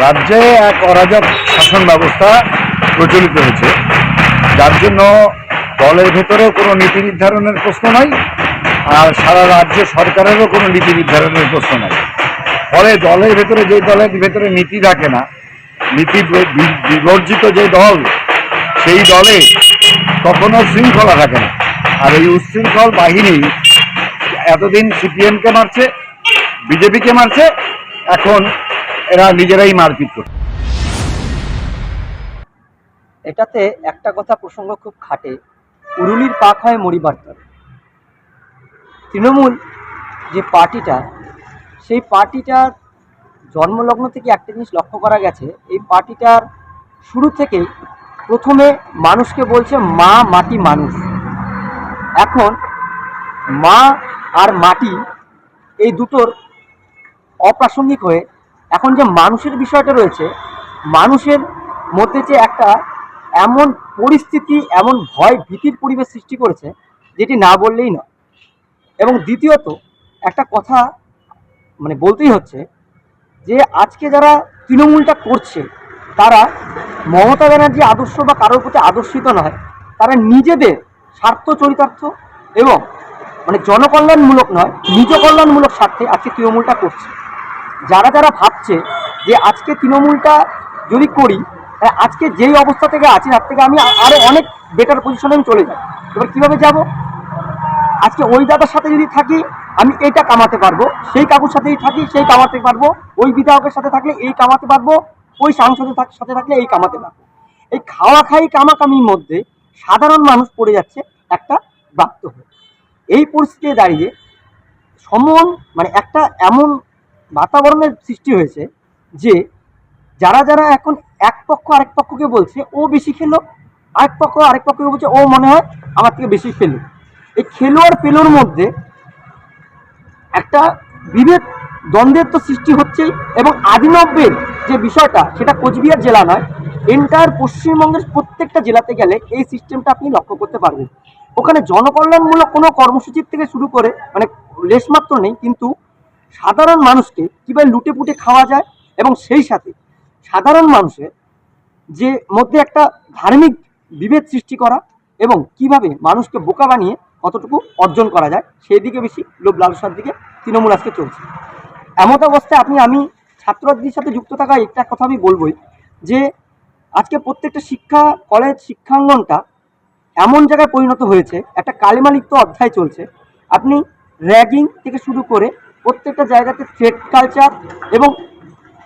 রাজ্যে এক অরাজক শাসন ব্যবস্থা প্রচলিত হয়েছে, যার জন্য দলের ভেতরেও কোনো নীতি নির্ধারণের প্রশ্ন নাই, আর সারা রাজ্য সরকারেরও কোনো নীতি নির্ধারণের প্রশ্ন নাই। ফলে দলের ভেতরে, যে দলের ভেতরে নীতি থাকে না, নীতি বিবর্জিত যে দল, সেই দলে কখনো শৃঙ্খলা থাকে না। আর এই উচ্ছৃঙ্খল বাহিনী এতদিন সিপিএমকে মারছে, বিজেপিকে মারছে, এখন এরা নিজেরাই মারপিট করছে। এটাতে একটা কথা প্রসঙ্গ খুব খাটে, উরুলির পাক হয় মরিবার তরে। তৃণমূল যে পার্টিটা, সেই পার্টিটার জন্মলগ্ন থেকে একটা জিনিস লক্ষ্য করা গেছে, এই পার্টিটার শুরু থেকেই প্রথমে মানুষকে বলছে মা, মাটি, মানুষ। এখন মা আর মাটি এই দুটোর অপ্রাসঙ্গিক হয়ে এখন যে মানুষের বিষয়টা রয়েছে, মানুষের মধ্যে যে একটা এমন পরিস্থিতি, এমন ভয় ভীতির পরিবেশ সৃষ্টি করেছে, যেটি না বললেই নয়। এবং দ্বিতীয়ত একটা কথা বলতেই হচ্ছে যে আজকে যারা তৃণমূলটা করছে, তারা মমতা ব্যানার্জি আদর্শ বা কারোর প্রতি আদর্শিত নয়, তারা নিজেদের স্বার্থ চরিতার্থ এবং জনকল্যাণমূলক নয়, নিজ কল্যাণমূলক স্বার্থে আজকে তৃণমূলটা করছে। যারা যারা ভাবছে যে আজকে তৃণমূলটা যদি করি, আজকে যেই অবস্থা থেকে আছি তার থেকে আমি আরও অনেক বেটার পজিশনে আমি চলে যাই। এবার কীভাবে যাব? আজকে ওই দাদার সাথে যদি থাকি আমি এইটা কামাতে পারবো, সেই কাকুর সাথেই থাকি সেই কামাতে পারবো, ওই বিধায়কের সাথে থাকলে এই কামাতে পারবো, ওই সাংসদের সাথে থাকলে এই কামাতে পারবো। এই খাওয়া খাই কামাকামির মধ্যে সাধারণ মানুষ পড়ে যাচ্ছে একটা বাধ্য হয়ে। এই পরিস্থিতিতে দাঁড়িয়ে একটা এমন বাতাবরণের সৃষ্টি হয়েছে যে যারা যারা এখন এক পক্ষ আরেক পক্ষকে বলছে ও বেশি খেলো, আরেক পক্ষকে বলছে ও মনে হয় আমার থেকে বেশি খেলো। এই খেলো আর পেলোর মধ্যে একটা বিভেদ, দ্বন্দ্বের তো সৃষ্টি হচ্ছেই। এবং আদি 90-এর যে বিষয়টা, সেটা কোচবিহার জেলা নয়, এন্টায়ার পশ্চিমবঙ্গের প্রত্যেকটা জেলাতে গেলে এই সিস্টেমটা আপনি লক্ষ্য করতে পারবেন। ওখানে জনকল্যাণমূলক কোনো কর্মসূচির থেকে শুরু করে লেশমাত্র নেই, কিন্তু সাধারণ মানুষকে কীভাবে লুটে পুটে খাওয়া যায় এবং সেই সাথে সাধারণ মানুষের যে মধ্যে একটা ধার্মিক বিভেদ সৃষ্টি করা এবং কিভাবে মানুষকে বোকা বানিয়ে কতটুকু অর্জন করা যায়, সেই দিকে বেশি লোভ লালসার দিকে তৃণমূল আজকে চলছে। এমত অবস্থায় আমি ছাত্রদের সাথে যুক্ত থাকা একটা কথা আমি বলবই, যে আজকে প্রত্যেকটা শিক্ষা কলেজ শিক্ষাঙ্গনটা এমন জায়গায় পরিণত হয়েছে, একটা কালিমালিপ্ত অধ্যায় চলছে। আপনি র্যাগিং থেকে শুরু করে প্রত্যেকটা জায়গাতে থ্রেট কালচার এবং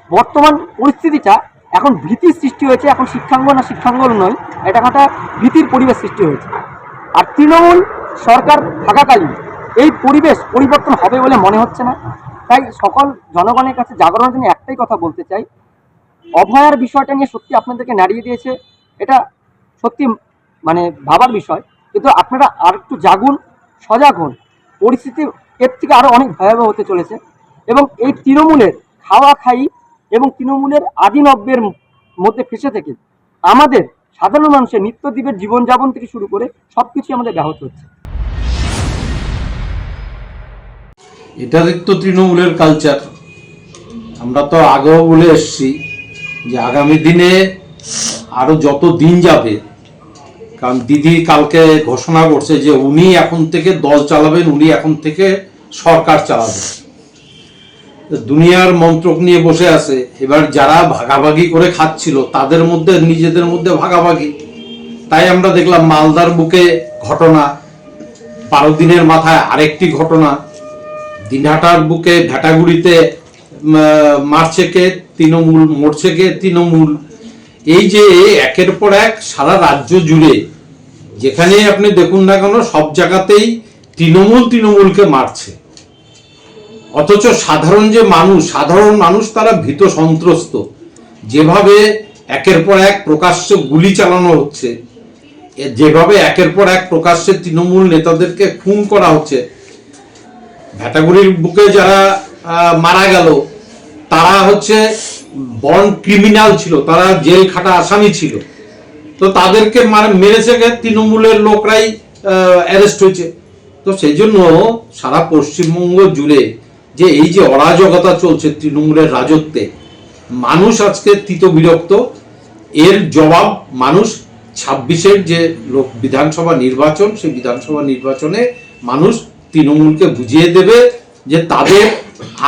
বর্তমান পরিস্থিতিটা এখন ভীতির সৃষ্টি হয়েছে। এখন শিক্ষাঙ্গন আর শিক্ষাঙ্গন নয়, এটা একটা ভীতির পরিবেশ সৃষ্টি হয়েছে। আর তৃণমূল সরকার থাকাকালীন এই পরিবেশ পরিবর্তন হবে বলে মনে হচ্ছে না। তাই সকল জনগণের কাছে জাগরণের জন্য একটাই কথা বলতে চাই, অভয়ার বিষয়টা নিয়ে সত্যি আপনাদেরকে নাড়িয়ে দিয়েছে, এটা সত্যি ভাবার বিষয়। কিন্তু আপনারা আর একটু জাগুন, সজাগ হন, পরিস্থিতি এর থেকে আরও অনেক ভয়াবহ হতে চলেছে। এবং এই তৃণমূলের খাওয়া খাই এবং তৃণমূলের আদি 90-এর মধ্যে ফেসে থেকে আমাদের সাধারণ মানুষের নিত্যদিনের জীবনযাপন থেকে শুরু করে সব কিছুই আমাদের ব্যাহত হচ্ছে। এটার তো তৃণমূলের কালচার। আমরা তো আগেও বলে এসছি যে আগামী দিনে আরো যত দিন যাবে, কারণ দিদি কালকে ঘোষণা করছে যে উনি এখন থেকে দল চালাবেন, উনি এখন থেকে সরকার চালাবেন। দুনিয়ার মন্ত্রক নিয়ে বসে আছে। এবার যারা ভাগাভাগি করে খাচ্ছিল তাদের মধ্যে নিজেদের মধ্যে ভাগাভাগি। তাই আমরা দেখলাম মালদার বুকে ঘটনা, 12 দিনের মাথায় আরেকটি ঘটনা, দিনহাটার বুকে ভেটাগুড়িতে মারছে কে তৃণমূল, মরছে কে তৃণমূল। এই যে একের পর এক সারা রাজ্য জুড়ে যেখানে আপনি দেখুন না কেন, সব জায়গাতেই তৃণমূলকে মারছে। অথচ সাধারণ মানুষ তারা ভীত সন্ত্রস্ত। যেভাবে একের পর এক প্রকাশ্যে গুলি চালানো হচ্ছে, যেভাবে একের পর এক প্রকাশ্যে তৃণমূল নেতাদেরকে খুন করা হচ্ছে। ভেটাগুড়ির বুকে যারা মারা গেল তারা বন্ড ক্রিমিনাল ছিল, তারা জেল খাটা আসামি ছিল, তো তাদেরকে মেরেছে তৃণমূলের লোকরাই অ্যারেস্ট হয়েছে। তো সেই জন্য সারা পশ্চিমবঙ্গ জুড়ে যে এই যে অরাজকতা চলছে তৃণমূলের রাজত্বে, মানুষ আজকে তীত বিরক্ত। এর জবাব মানুষ 26-এর যে বিধানসভা নির্বাচন, সেই বিধানসভা নির্বাচনে মানুষ তৃণমূলকে বুঝিয়ে দেবে যে তাদের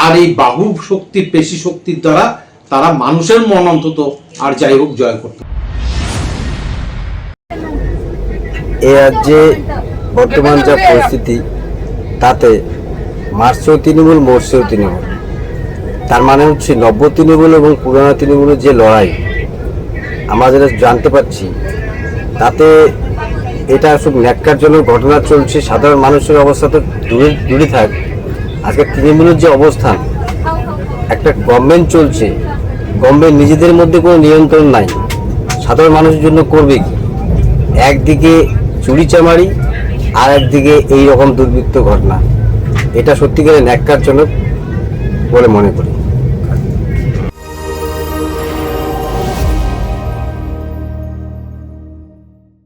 আর এই বাহু শক্তির, পেশি শক্তির দ্বারা তারা মানুষের মন অন্তত আর যাই হোক জয় করতে। এ রাজ্যে বর্তমান যা পরিস্থিতি, তাতে মারছেও তৃণমূল, মরছেও তৃণমূল। তার মানে হচ্ছে নব্য তৃণমূল এবং পুরানো তৃণমূলের যে লড়াই আমরা যেটা জানতে পারছি, তাতে এটা খুব ন্যাক্কারজনক ঘটনা চলছে। সাধারণ মানুষের অবস্থা তো দূরে থাক, আজকে তৃণমূলের যে অবস্থান, একটা গভর্নমেন্ট চলছে, গভর্নমেন্ট নিজেদের মধ্যে কোনো নিয়ন্ত্রণ নাই, সাধারণ মানুষের জন্য করবে কি? একদিকে চুরিচামারি আর একদিকে এই রকম দুর্বৃত্ত ঘটনা, এটা সত্যিকারের ন্যাক্কারজনক বলে মনে করি।